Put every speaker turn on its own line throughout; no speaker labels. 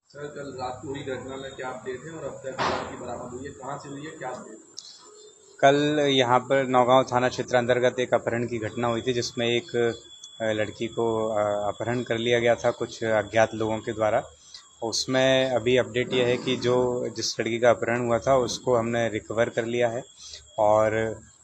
Sir, कल रात को हुई घटना में क्या अपडेट है और अब तक की बरामद हुई है, कहाँ से हुई है, क्या अपडेट?
कल यहाँ पर नौगांव थाना क्षेत्र अंतर्गत एक अपहरण की घटना हुई थी, जिसमें एक लड़की को अपहरण कर लिया गया था कुछ अज्ञात लोगों के द्वारा। उसमें अभी अपडेट यह है कि जिस लड़की का अपहरण हुआ था उसको हमने रिकवर कर लिया है और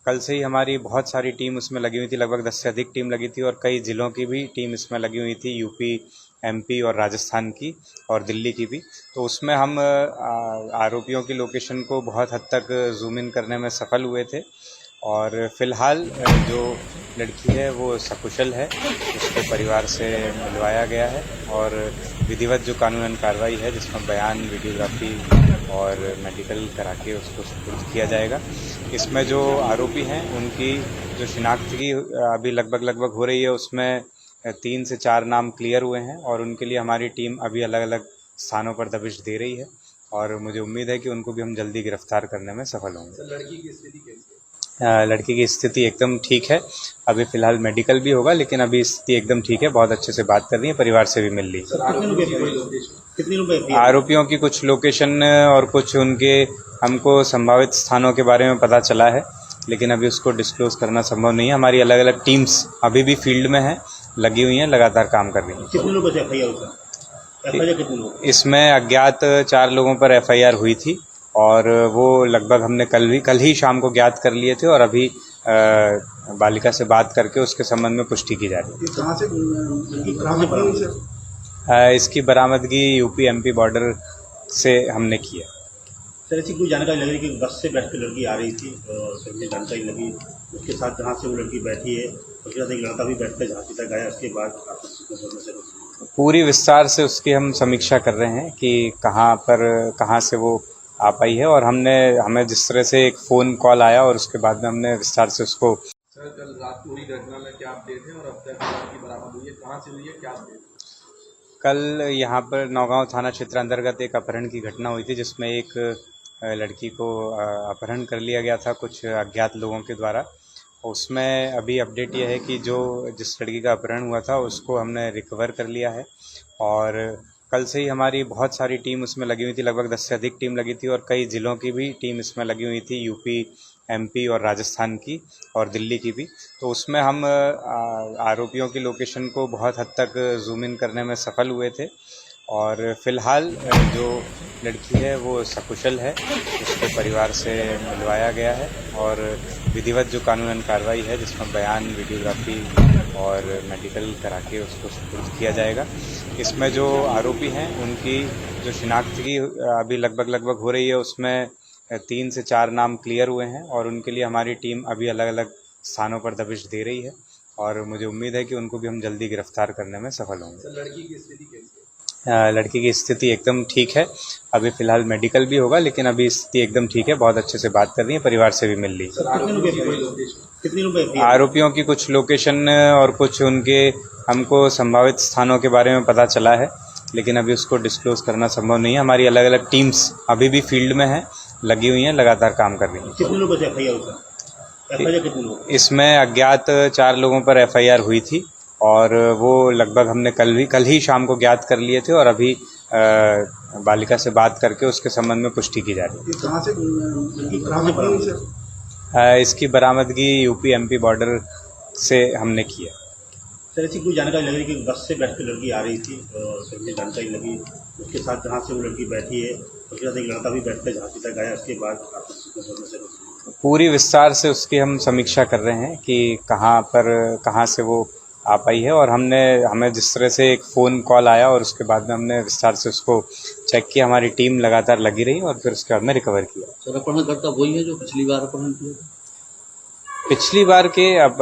कल से ही हमारी बहुत सारी टीम उसमें लगी हुई थी। लगभग 10 से अधिक टीम लगी थी और कई ज़िलों की भी टीम इसमें लगी हुई थी, यूपी, एमपी और राजस्थान की और दिल्ली की भी। तो उसमें हम आरोपियों की लोकेशन को बहुत हद तक जूम इन करने में सफल हुए थे और फ़िलहाल जो लड़की है वो सकुशल है, उसके परिवार से मिलवाया गया है और विधिवत जो कानूनन कार्रवाई है जिसमें बयान, वीडियोग्राफी और मेडिकल करा के उसको सुपुर्द किया जाएगा। इसमें जो आरोपी हैं उनकी जो शिनाख्त की अभी लगभग हो रही है, उसमें 3 से 4 नाम क्लियर हुए हैं और उनके लिए हमारी टीम अभी अलग अलग स्थानों पर दबिश दे रही है और मुझे उम्मीद है कि उनको भी हम जल्दी गिरफ्तार करने में सफल होंगे।
सर, लड़की की स्थिति कैसी है?
लड़की की स्थिति एकदम ठीक है। अभी फ़िलहाल मेडिकल भी होगा, लेकिन अभी स्थिति एकदम ठीक है। बहुत अच्छे से बात कर रही है, परिवार से भी मिल रही है।
कितनी लोग?
आरोपियों की कुछ लोकेशन और कुछ उनके हमको संभावित स्थानों के बारे में पता चला है, लेकिन अभी उसको डिस्क्लोज़ करना संभव नहीं है। हमारी अलग अलग टीम्स अभी भी फील्ड में हैं, लगी हुई हैं, लगातार काम कर रही हैं।
कितने लोग बचे एफआईआर कितने लोग?
इसमें अज्ञात 4 लोगों पर एफआईआर हुई थी और वो लगभग हमने कल ही शाम को ज्ञात कर लिए थे और अभी बालिका से बात करके उसके संबंध में पुष्टि की जा रही है।
कहाँ से बरामद हुई?
इसकी बरामदगी यूपी एमपी बॉर्डर से हमने की है।
सर, ऐसी कोई जानकारी लग रही है कि बस से बैठ कर लड़की आ रही थी और सर मुझे जानकारी लगी उसके साथ जहाँ से वो लड़की बैठी है उसके साथ एक लड़का भी बैठ कर झांसी तक गया। उसके बाद
पूरी विस्तार से उसकी हम समीक्षा कर रहे हैं कि कहाँ से वो आ पाई है और हमें जिस तरह से एक फ़ोन कॉल आया और उसके बाद में हमने विस्तार से उसको।
सर, कल रात को हुई घटना में क्या अपडेट है और अब तक की बरामद हुई है, कहाँ से हुई है, क्या अपडेट?
कल यहाँ पर नौगांव थाना क्षेत्र अंतर्गत एक अपहरण की घटना हुई थी, जिसमें एक लड़की को अपहरण कर लिया गया था कुछ अज्ञात लोगों के द्वारा। उसमें अभी अपडेट यह है कि जिस लड़की का अपहरण हुआ था उसको हमने रिकवर कर लिया है और कल से ही हमारी बहुत सारी टीम उसमें लगी हुई थी। लगभग 10 से अधिक टीम लगी थी और कई ज़िलों की भी टीम इसमें लगी हुई थी, यूपी, एमपी और राजस्थान की और दिल्ली की भी। तो उसमें हम आरोपियों की लोकेशन को बहुत हद तक जूम इन करने में सफल हुए थे और फ़िलहाल जो लड़की है वो सकुशल है, उसके परिवार से मिलवाया गया है और विधिवत जो कानूनन कार्रवाई है जिसमें बयान, वीडियोग्राफी और मेडिकल करा के उसको सुपुर्द किया जाएगा। इसमें जो आरोपी हैं उनकी जो शिनाख्त की अभी लगभग हो रही है, उसमें 3 से 4 नाम क्लियर हुए हैं और उनके लिए हमारी टीम अभी अलग अलग स्थानों पर दबिश दे रही है और मुझे उम्मीद है कि उनको भी हम जल्दी गिरफ्तार करने में सफल होंगे।
सर, लड़की की स्थिति कैसी है?
लड़की की स्थिति एकदम ठीक है। अभी फ़िलहाल मेडिकल भी होगा, लेकिन अभी स्थिति एकदम ठीक है। बहुत अच्छे से बात कर रही है, परिवार से भी मिल रही है।
कितनी लोग?
आरोपियों की कुछ लोकेशन और कुछ उनके हमको संभावित स्थानों के बारे में पता चला है, लेकिन अभी उसको डिस्क्लोज़ करना संभव नहीं है। हमारी अलग अलग टीम्स अभी भी फील्ड में हैं, लगी हुई हैं, लगातार काम कर रही हैं।
कितने लोग बचे एफआईआर कितने लोग?
इसमें अज्ञात 4 लोगों पर एफआईआर हुई थी और वो लगभग हमने कल ही शाम को ज्ञात कर लिए थे और अभी बालिका से बात करके उसके संबंध में पुष्टि की जा रही है।
कहाँ से बरामद हुई?
इसकी बरामदगी यूपी एमपी बॉर्डर से हमने की है।
सर, ऐसी कोई जानकारी लग रही है कि बस से बैठ कर लड़की आ रही थी और सर मुझे जानकारी लगी उसके साथ जहाँ से वो लड़की बैठी है उसके साथ एक लड़का भी बैठ कर झांसी तक गया। उसके बाद
पूरी विस्तार से उसकी हम समीक्षा कर रहे हैं कि कहाँ से वो आ पाई है और हमें जिस तरह से एक फ़ोन कॉल आया और उसके बाद में हमने विस्तार से उसको चेक किया। हमारी टीम लगातार लगी रही और फिर उसके बाद में रिकवर किया।
सर, अपहरणकर्ता वही है जो पिछली बार अपहरण किया था?
पिछली बार के अब